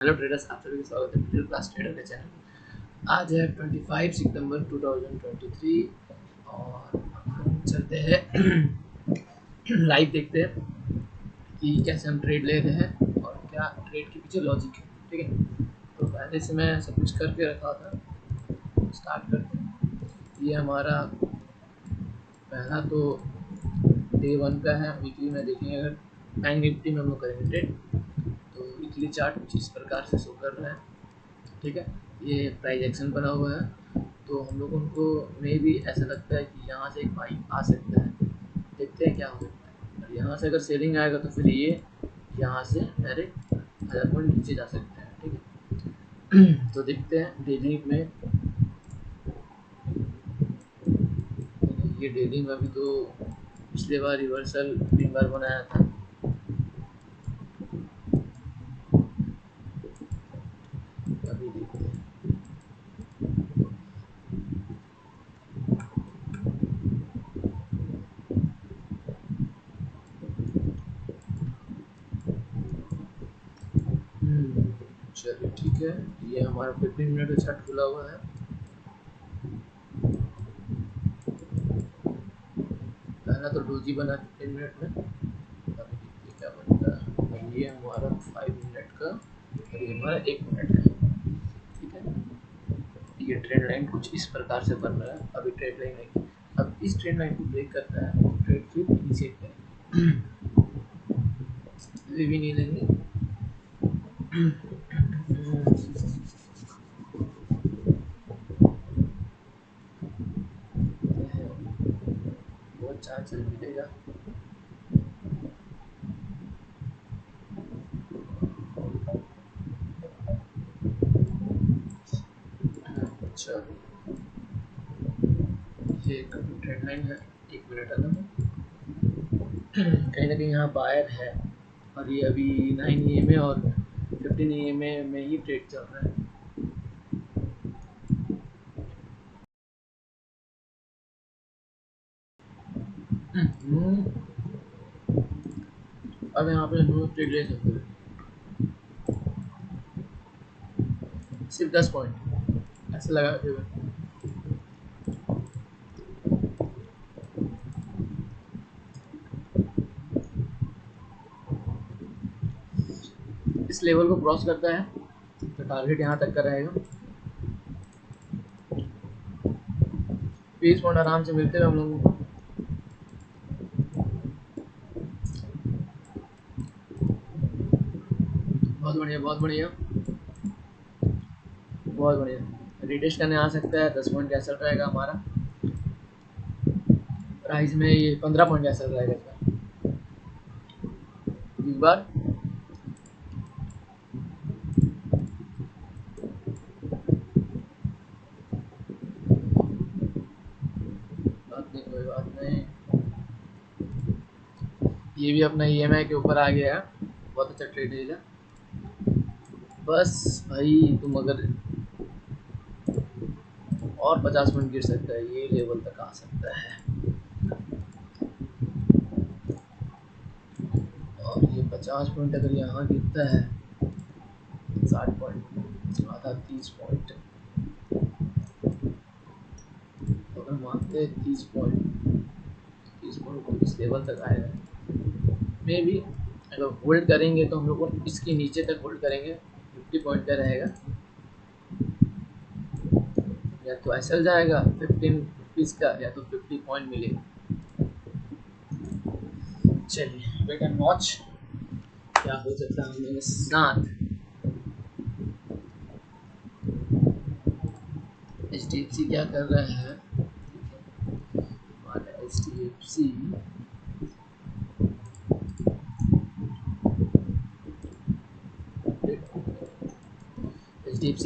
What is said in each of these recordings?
Hello traders, आप सभी का स्वागत है मिडिल क्लास ट्रेडर के चैनल। आज है 25 सितंबर 2023 और हम चलते हैं लाइव देखते हैं कि कैसे हम ट्रेड ले रहे हैं और क्या ट्रेड के पीछे लॉजिक है। ठीक है, तो पहले से मैं सब कुछ करके रखा था। स्टार्ट करते हैं। ये हमारा पहला तो डे 1 का है। वीकली में देखेंगे, अगर बैंक निफ्टी में हम लोग करेंगे ट्रेड तो वीकली चार्ट कुछ इस प्रकार से शो कर रहा है। ठीक है, ये प्राइस एक्शन बना हुआ है, तो हम लोगों को मे भी ऐसा लगता है कि यहाँ से एक बाइंग आ सकता है। देखते हैं क्या हो सकता है। और यहाँ से अगर सेलिंग आएगा तो फिर ये यहाँ से डायरेक्ट 1000 पॉइंट नीचे जा सकते हैं। ठीक है तो देखते हैं डेली में। ये डेली में अभी तो पिछले बार रिवर्सल 3 बार बनाया था। अभी देखते हैं। चलिए ठीक है, ये हमारा 15 मिनट का चार्ट खुला हुआ है। पहला तो डोजी बना 15 मिनट में। अभी देखते क्या बनता है। और ये हमारा 5 मिनट का और ये हमारा 1 मिनट का। ठीक है, ये ट्रेंड लाइन कुछ इस प्रकार से बन रहा है। अभी ट्रेंड लाइन है, अब इस ट्रेंड लाइन को ब्रेक करता है तो ट्रेड फिर इनिशिएट करेंगे। भी नहीं लेंगे। बहुत चांस मिलेगा। अच्छा, ये एक ट्रेंड लाइन है 1 मिनट का। कहीं ना कहीं यहाँ बायर है और ये अभी 9 EMA और 15 EMA में ही ट्रेड चल रहा है। अब यहाँ पे हम लोग ट्रेड ले सकते हैं सिर्फ 10 पॉइंट ऐसे लगाते हुए। इस लेवल को क्रॉस करता है तो टारगेट यहाँ तक का रहेगा। 20 पॉइंट आराम से मिलते हुए हम लोगों को। बहुत बढ़िया, बहुत बढ़िया, बहुत बढ़िया। रिटेस्ट करने आ सकता है। 10 पॉइंट कैंसल रहेगा हमारा। प्राइस में ये 15 पॉइंट कैंसल रहेगा इसका। एक बार बात नहीं, कोई बात नहीं। ये भी अपना EMI के ऊपर आ गया है। बहुत अच्छा ट्रेड है। बस भाई, तुम अगर और 50 पॉइंट गिर सकता है, ये लेवल तक आ सकता है। और ये 50 पॉइंट अगर यहाँ गिरता है 60 पॉइंट आधा 30 पॉइंट, तो अगर मानते हैं 30 पॉइंट तो इस लेवल तक आएगा। मे भी अगर होल्ड करेंगे तो हम लोग को इसके नीचे तक होल्ड करेंगे। 50 पॉइंट का रहेगा, या तो ऐसा जाएगा 15 रुपीज़ का, या तो 50 पॉइंट मिलेगा। चलिए वेट एंड वॉच क्या हो सकता है मेरे साथ। HDFC क्या कर रहा है। हमारा HDFC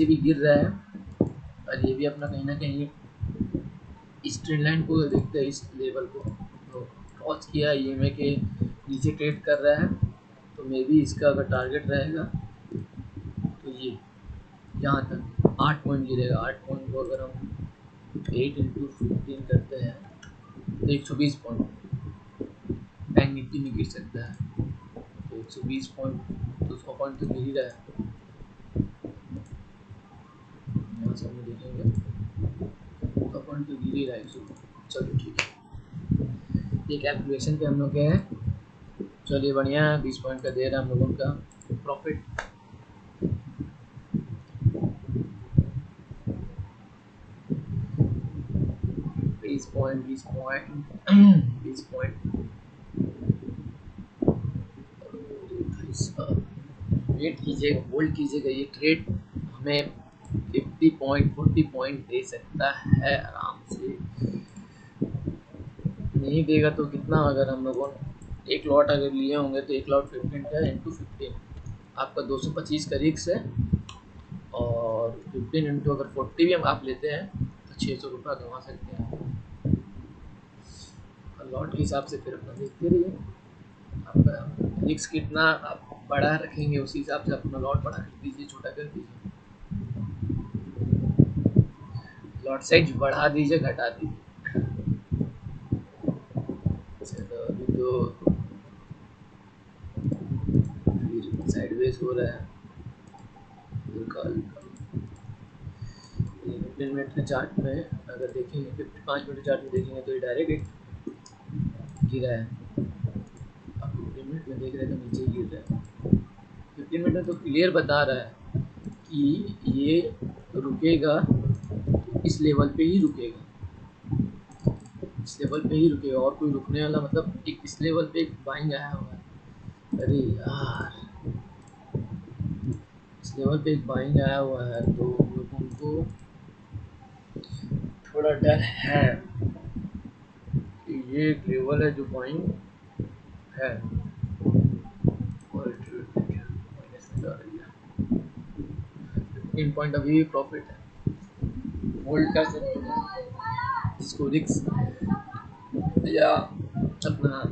भी गिर रहा है और ये भी अपना कहीं ना कहीं इस ट्रेंड लाइन को देखते हैं, इस लेवल को तो क्रॉस किया। EMA के नीचे ट्रेड कर रहा है, तो मे बी इसका अगर टारगेट रहेगा तो ये यहाँ तक 8 पॉइंट गिरेगा। 8 पॉइंट को अगर हम 8 × 15 करते हैं तो 120 पॉइंट बैंक निफ्टी में गिर सकता है। तो 120 पॉइंट, 200 पॉइंट तो गिर ही रहा है। रखेंगे तो अपन तो गिर ही रहेगा। चलो ठीक है, ये कैलकुलेशन पे हम लोग गए हैं। चलिए बढ़िया है, 20 पॉइंट का दे रहा है हम लोगों का प्रॉफिट। बीस पॉइंट 20 पॉइंट वेट कीजिएगा, होल्ड कीजिएगा, ये ट्रेड हमें 50 पॉइंट 40 पॉइंट दे सकता है आराम से। नहीं देगा तो कितना, अगर हम लोगों ने एक लॉट अगर लिए होंगे तो एक लॉट 15 का इंटू 15 आपका 225 का रिक्स है, और 15 इंटू अगर 40 भी हम आप लेते हैं तो 600 रुपये कमा सकते हैं। लॉट के हिसाब से फिर अपना देखते रहिए, आपका रिक्स कितना आप बड़ा रखेंगे उसी हिसाब से अपना लॉट बड़ा कर दीजिए, छोटा कर दीजिए, लॉट साइज बढ़ा दीजिए घटा दीजिए। चलो अभी तो साइडवेज हो रहा है, 15 मिनट के चार्ट में अगर देखेंगे, 5 मिनट चार्ट में देखेंगे तो ये डायरेक्ट गिरा है। अब 15 मिनट में देख रहे हैं तो नीचे गिर रहा है। 15 मिनट में तो क्लियर बता रहा है कि ये रुकेगा, इस लेवल पे ही रुकेगा, इस लेवल पे ही रुकेगा, और कोई रुकने वाला मतलब एक इस लेवल पे एक बाइंग आया हुआ है। अरे यार, इस लेवल पे एक बाइंग आया हुआ है तो लोगों को थोड़ा डर है कि ये एक लेवल है जो बाइंग है। 15 पॉइंट अभी भी प्रॉफिट है, होल्ड कर सकते हैं इसको, रिक्स या अपना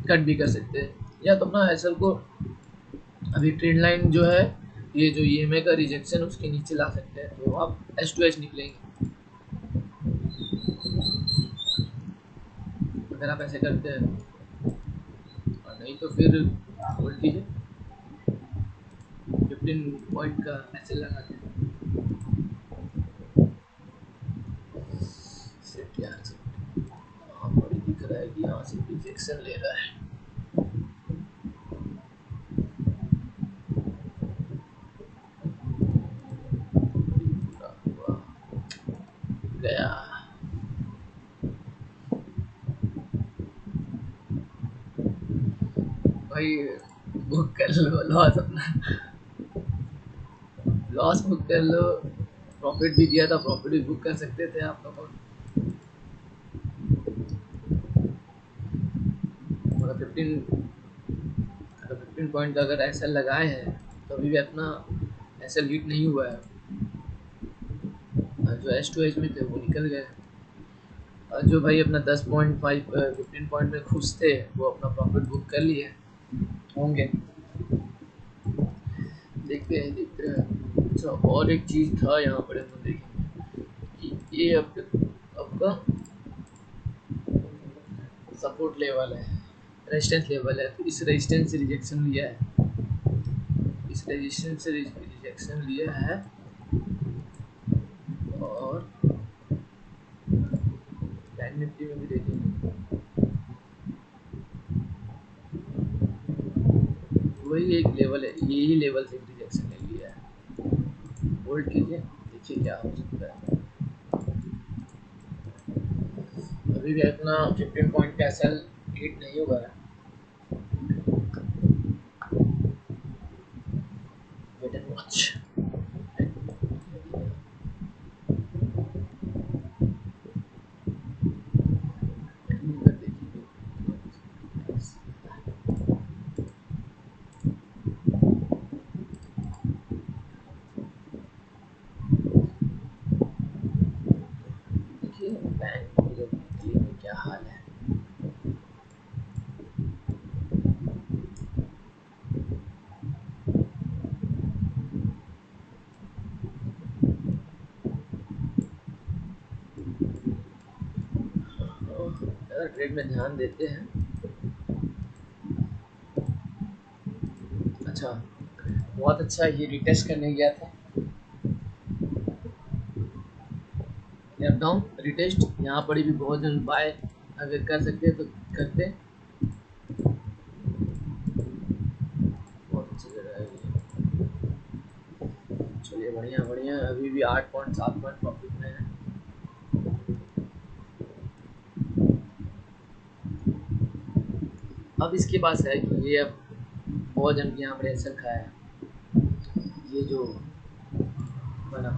कट भी कर सकते हैं, या तो अपना एसएल को अभी ट्रेंड लाइन जो है, ये जो ईएमए का रिजेक्शन उसके नीचे ला सकते हैं तो आप S2H निकलेंगे, अगर आप ऐसे करते हैं। और नहीं तो फिर होल्ड कीजिए, 15 पॉइंट का एसएल लगाते हैं। सेट यहाँ से यहाँ पर दिख रहा है कि यहाँ से रिजेक्शन ले रहा है, गया भाई, बुक कर लो लॉस अपना, लॉस बुक कर लो, प्रॉफिट भी दिया था प्रॉफिट भी बुक कर सकते थे आप लोग। मतलब 15 पॉइंट का अगर एसएल लगाए हैं तो अभी भी अपना एसएल हिट नहीं हुआ है, जो S2H में थे वो निकल गए, और जो भाई अपना 15 पॉइंट में खुश थे वो अपना प्रॉफिट बुक कर लिए होंगे। देखते हैं। अच्छा, और एक चीज़ था यहाँ पर हम देखेंगे कि ये आपका सपोर्ट लेवल है, रेजिस्टेंस लेवल है, तो इस रेजिस्टेंस से रिजेक्शन लिया है, इस रेजिस्टेंस से रिजेक्शन लिया है, और बैंक निफ्टी में भी देखेंगे वही एक लेवल है, यही लेवल से रिजेक्शन ले लिया है। होल्ड कीजिए, देखिए क्या हो सकता है। अभी भी अपना 15 पॉइंट का एसएल हिट नहीं हुआ है, वेट एंड वॉच। देखिए बैंक में क्या हाल है। अगर ट्रेड में ध्यान देते हैं, अच्छा बहुत अच्छा ये रिटेस्ट करने गया था, गैप डाउन रिटेस्ट, यहाँ पर भी बहुत जन बाय अगर कर सकते तो करते, बहुत अच्छी जगह है ये। चलिए बढ़िया बढ़िया, अभी भी 8.7 पॉइंट प्रॉफिट में है। अब इसके पास है कि ये अब बहुत जन की यहाँ पर एक्शन खाया है, ये जो बना,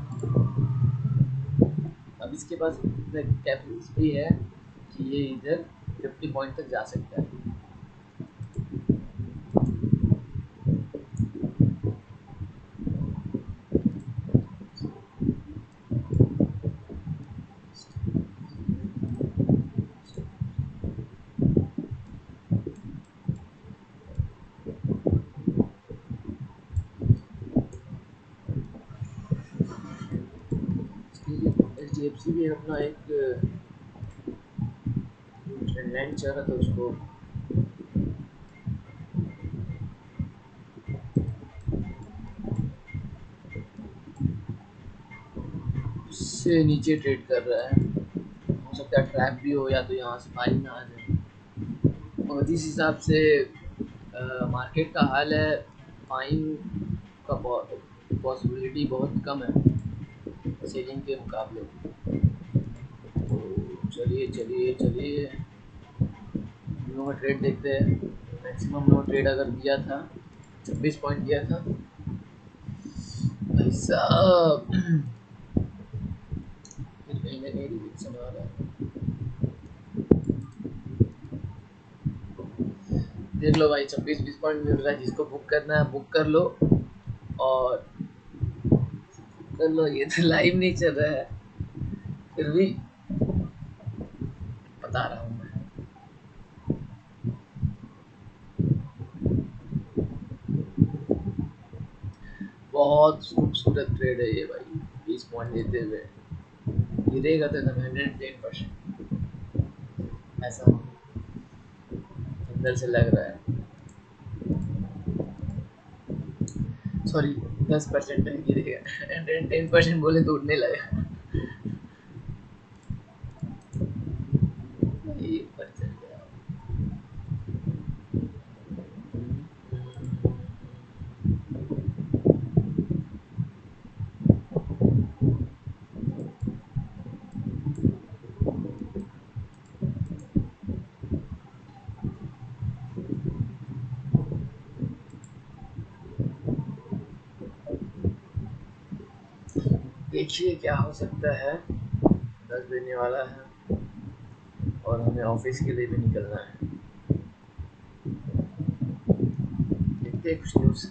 अब इसके पास कैपेसिटी है कि ये इधर 50 पॉइंट तक जा सकता है। HDFC भी अपना एक ट्रेंड चल रहा था, उसको उससे नीचे ट्रेड कर रहा है, हो सकता है ट्रैप भी हो या तो यहाँ से बाई में आ जाए। और जिस हिसाब से मार्केट का हाल है, बाइंग का पॉसिबिलिटी बहुत कम है सेलिंग के मुकाबले। तो चलिए चलिए चलिए नो का ट्रेड देखते हैं। मैक्सिमम नो ट्रेड अगर दिया था 26 पॉइंट दिया था भाई साहब, फिर कहीं ना कहीं रिजेक्शन आ रहा है। देख लो भाई 26-20 पॉइंट मिल रहा है, जिसको बुक करना है बुक कर लो, और कर लो। ये तो लाइव नहीं चल रहा है, फिर भी बता रहा हूँ मैं। बहुत खूबसूरत ट्रेड है ये भाई, 20 पॉइंट देते हुए गिरेगा तो 110% ऐसा अंदर से लग रहा है। सॉरी 10% नहीं गिरेगा, 110% बोले तो उड़ने लगा। ये ऊपर चल गया। देखिए क्या हो सकता है, 10 बजने वाला है और हमें ऑफिस के लिए भी निकलना है। देखते हैं कुछ न्यूज़।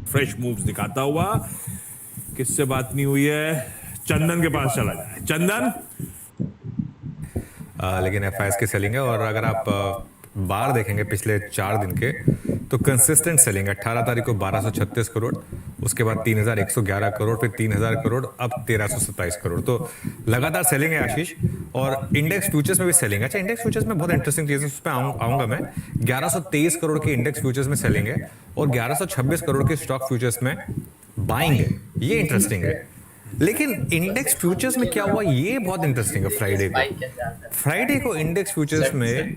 फ्रेश मूव्स दिखाता हुआ, किससे बात नहीं हुई है, चंदन के पास चला जाए। चंदन लेकिन एफआईएस की सेलिंग है, और अगर आप बार देखेंगे पिछले 4 दिन के, तो कंसिस्टेंट सेलिंग है। 18 तारीख को 1236 करोड़, उसके बाद 3111 करोड़, फिर 3000 करोड़, अब 1327 करोड़। तो लगातार सेलिंग है आशीष। और इंडेक्स फ्यूचर्स में भी सेलिंग है। अच्छा, इंडेक्स फ्यूचर्स में बहुत इंटरेस्टिंग चीज़ है, उस पर आऊँगा मैं। 1123 करोड़ के इंडेक्स फ्यूचर्स में सेलिंग है, और 1126 करोड़ के स्टॉक फ्यूचर्स में बाइंग है। ये इंटरेस्टिंग है। लेकिन इंडेक्स फ्यूचर्स में क्या हुआ, ये बहुत इंटरेस्टिंग है। फ्राइडे को इंडेक्स फ्यूचर्स में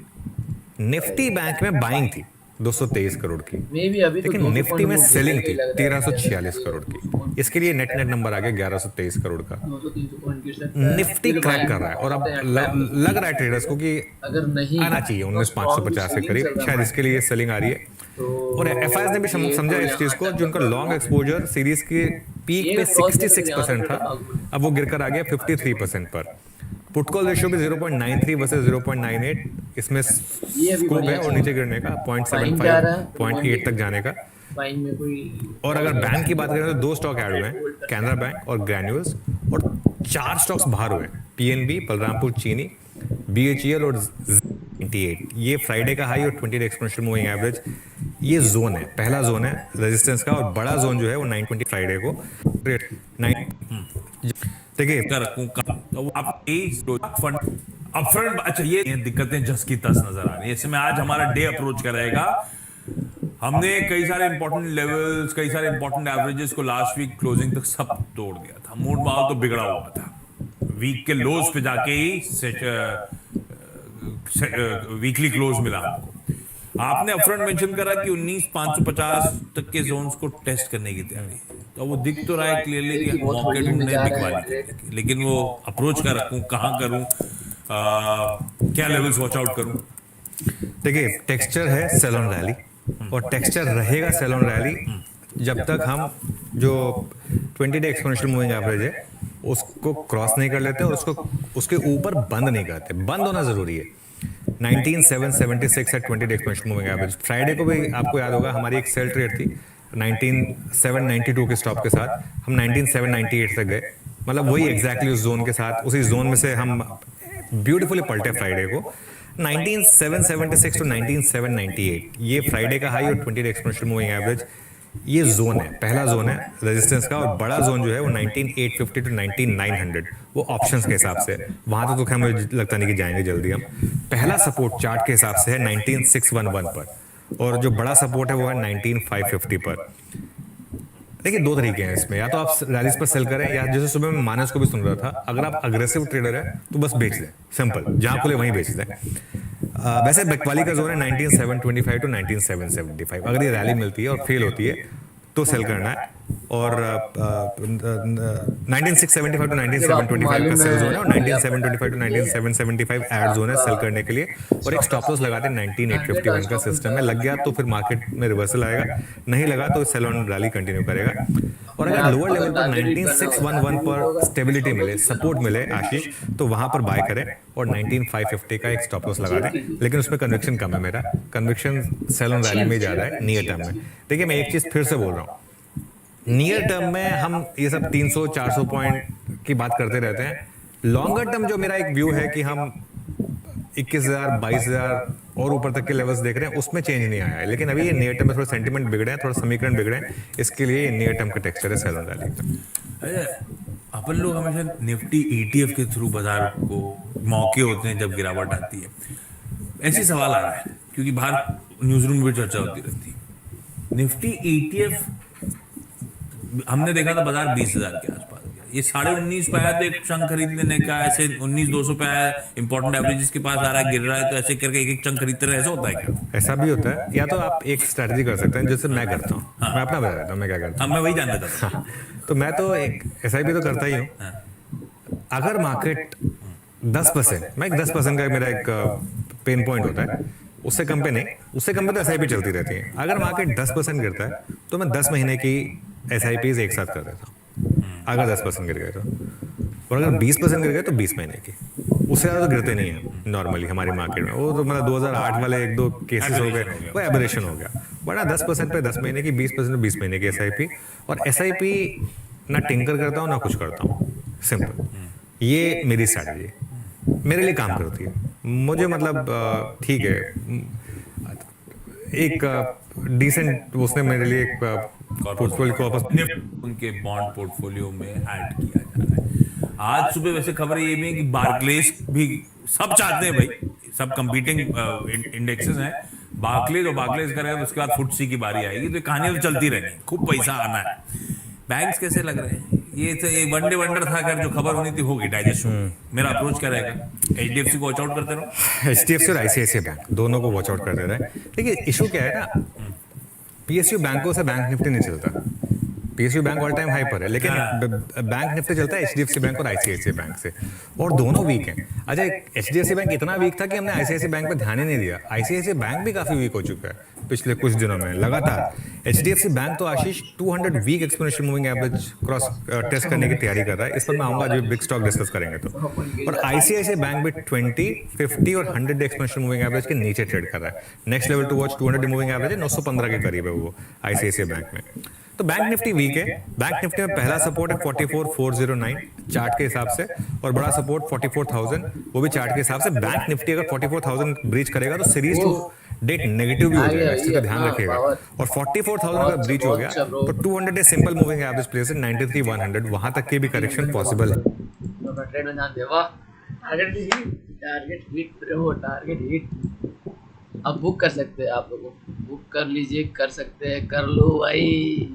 निफ्टी बैंक में बाइंग थी 223 करोड़ की, लेकिन निफ्टी में सेलिंग थी 1346 करोड़ की। इसके लिए नेट नेट नंबर आ गया 1123 करोड़ का। निफ्टी क्रैक कर रहा है, और अब लग रहा है ट्रेडर्स को कि आना चाहिए 19,550 के करीब, शायद इसके लिए सेलिंग आ रही है। और एफआईएस ने भी समझा इस चीज को, जो उनका लॉन्ग एक्सपोजर सीरीज के पीक पे 66% था, अब वो गिरकर आ गया 53% पर। पुट कॉल रेशियो भी 0.93 वर्सेस 0.98, इसमें स्कोप है और नीचे गिरने का 0.75 0.8 तक जाने का। और अगर बैंक की बात करें तो 2 स्टॉक ऐड हुए हैं, कैनरा बैंक और ग्रैन्यूल्स, और 4 स्टॉक्स बाहर हुए, पीएनबी, बलरामपुर चीनी, बीएचईएल और 98। ये फ्राइडे का हाई और 20 एक्सपोनेंशियल मूविंग एवरेज, ये जोन है, पहला जोन है रेजिस्टेंस का, और बड़ा जोन जो है वो 920 फ्राइडे को देखिए। कर आप फंड अपफ्रंट, अच्छा ये दिक्कतें जस की तस नजर आ रही है इसमें। आज हमारा डे अप्रोच करेगा, हमने कई सारे इंपॉर्टेंट लेवल्स, कई सारे इंपॉर्टेंट एवरेजेस को लास्ट वीक क्लोजिंग तक सब तोड़ दिया था। मूड माहौल तो बिगड़ा हुआ था, वीक के लोज पे जाके ही वीकली क्लोज मिला हमको। आपने अपफ्रंट मेंशन करा कि 19,550 तक के जोन्स को टेस्ट करने की तैयारी, तो वो दिख तो रहा है क्लियरली कि मौके ढूंढने बिकवाली करने की, लेकिन वो अप्रोच का रखूं, कहाँ करूं, क्या लेवल्स वॉच आउट करूं? देखिए, टेक्सचर है सेल ऑन रैली, और टेक्सचर रहेगा सेल ऑन रैली जब तक हम जो 20 डे एक्सपोनेंशियल मूविंग एवरेज है उसको क्रॉस नहीं कर लेते और उसको उसके ऊपर बंद नहीं करते। बंद होना जरूरी है। 19,776 है 20 day exponential moving average. Friday को भी आपको याद होगा हमारी एक सेल ट्रेड थी 19,792 के स्टॉप के साथ, हम 19,798 तक गए। मतलब वही एग्जैक्टली उस जोन के साथ, उसी जोन में से हम ब्यूटीफुली पलटे फ्राइडे को 19,776 टू 19,798। ये फ्राइडे का हाई और 20 डे एक्सपोनेंशियल मूविंग एवरेज, ये जोन है, पहला जोन है रेजिस्टेंस का। और बड़ा जोन जो है वो 19,850 टू 19,900, वो ऑप्शंस के हिसाब से वहां तक तो खैर मुझे लगता नहीं कि जाएंगे जल्दी हम। पहला सपोर्ट चार्ट के हिसाब से है 19,611 पर, और जो बड़ा सपोर्ट है वो है 19,550 पर। देखिए, दो तरीके हैं इसमें, या तो आप रैलीज पर सेल करें, या जैसे सुबह मैं मानस को भी सुन रहा था, अगर आप अग्रेसिव ट्रेडर है तो बस बेच दें, सिंपल, जहां खुले वहीं बेच दें। वैसे बिकवाली का जोन है 19,725 टू 19,775। अगर ये रैली मिलती है और फेल होती है तो सेल करना है, और 19,675 टू 19,725 का सेल जोन है, और 19,725 टू 19,775 एड जोन है सेल करने के लिए। और एक स्टॉप लॉस लगाते हैं 19,851 का सिस्टम है। लग गया तो फिर मार्केट में रिवर्सल आएगा, नहीं लगा तो सेल ऑन रैली कंटिन्यू करेगा। और अगर लोअर लेवल पर 19,611 पर स्टेबिलिटी मिले, सपोर्ट मिले आशीष, तो वहां पर बाय करें और 19,550 का एक स्टॉप लॉस लगा दें। लेकिन उसमें कन्विक्शन कम है, मेरा कन्विक्शन सेल ऑन रैली में ज्यादा है नियर टर्म में। देखिए, मैं एक चीज फिर से बोल रहा हूँ, नियर टर्म में हम ये सब 300-400 पॉइंट की बात करते रहते हैं। लॉन्गर टर्म जो मेरा एक व्यू है कि हम 21,000, 22,000 और ऊपर तक के लेवल्स देख रहे हैं, उसमें चेंज नहीं आया है। लेकिन अभी ये नियर टर्म में थोड़ा सेंटीमेंट बिगड़े हैं, थोड़ा समीकरण बिगड़े हैं, इसके लिए ये नियर टर्म का टेक्सचर है सेल ऑन रैली। अपन लोग हमेशा निफ्टी ETF के थ्रू बाजार को मौके होते हैं जब गिरावट आती है, ऐसे सवाल आ रहा है क्योंकि बाहर न्यूज रूम में चर्चा होती रहती है। निफ्टी ETF हमने देखा था बाजार 20,000 के आसपास गया, ये 19.5 पे आया तो एक चंक खरीद लेने का, ऐसे 19,200 पे आया, इंपॉर्टेंट एवरेजेस के पास आ रहा है, गिर रहा है, तो ऐसे करके एक एक चंक खरीदते रहे। ऐसा होता है क्या? ऐसा भी होता है, या तो आप एक स्ट्रेटजी कर सकते हैं जैसे मैं करता हूँ। मैं अपना बता देता हूँ मैं क्या करता हूँ। मैं वही जानना चाहता हूँ। तो मैं तो एक SIP तो करता ही हूँ। अगर मार्केट 10%, मैं 10% का मेरा एक पेन पॉइंट होता है, उससे कम पे नहीं, उससे कम पे तो SIP चलती रहती है। अगर मार्केट 10% गिरता है तो मैं 10 महीने की SIPs एक साथ कर देता हूँ, अगर 10% गिर गए तो। और अगर 20% गिर गए तो 20 महीने की, उससे ज़्यादा तो गिरते नहीं है नॉर्मली हमारी मार्केट में। वो तो मतलब 2008 वाले 1-2 केसेस हो गए, वो एबरेशन हो गया। वरना 10% पे 10 महीने की, 20% पे 20 महीने की SIP। और SIP ना टिंकर करता हूँ ना कुछ करता हूँ, सिंपल। ये मेरी स्ट्रैटेजी है, मेरे लिए काम करती है। मुझे मतलब ठीक है, एक डिसेंट उसने मेरे लिए एक पोर्टफोलियो को वापस उनके बॉन्ड पोर्टफोलियो में ऐड किया जा रहा है। आज सुबह वैसे खबर ये भी है कि बार्कलेज भी सब चाहते हैं भाई, सब कंपीटिंग इंडेक्सेस हैं, बार्कलेज और बार्कलेज करेगा तो उसके बाद फुटसी की बारी आएगी, तो कहानी तो चलती रहेगी, खूब पैसा आना है। बैंक्स कैसे लग रहे हैं? ये तो एक वनडे वंडर था, अगर जो खबर होनी थी होगी, डाइजेस्ट होगी। मेरा अप्रोच क्या रहेगा? HDFC को वॉच आउट करते रहो, HDFC और ICICI बैंक दोनों को वॉच आउट कर दे रहा है। देखिए, इशू क्या है ना, PSU बैंकों से बैंक निफ्टी नहीं चलता। PSU bank all time high पर है, लेकिन बैंक निफ्टी चलता है HDFC बैंक और ICICI बैंक से, और दोनों वीक हैं। अच्छा, HDFC बैंक इतना वीक था कि हमने ICICI बैंक पे ध्यान ही नहीं दिया। ICICI बैंक भी काफी वीक हो चुका है पिछले कुछ दिनों में लगातार। HDFC बैंक तो Ashish 200 week exponential moving average cross test करने की तैयारी कर रहा है। इस पर मैं आऊंगा जब बिग स्टॉक डिस्कस करेंगे तो। और ICICI बैंक भी 20, 50 और 100 एक्सपोनेंशियल मूविंग एवरेज के नीचे ट्रेड कर रहा है। Next level to watch 200 moving average है, 915 के करीब है वो ICICI बैंक में। तो बैंक निफ्टी वीक है। बैंक निफ्टी में पहला सपोर्ट है 44,409 चार्ट के हिसाब से, और बड़ा सपोर्ट 44,000, वो भी चार्ट के हिसाब से। बैंक निफ्टी अगर 44,000 ब्रीच करेगा तो सीरीज टू डेट नेगेटिव भी हो जाएगा, इस चीज का ध्यान रखिएगा। और 44,000 अगर ब्रीच हो गया तो 200 day simple moving average place है 93,100, वहां तक की भी करेक्शन पॉसिबल है। Target hit bro, target hit. अब बुक कर सकते हैं आप लोगों, बुक कर लीजिए, कर सकते हैं, कर लो भाई।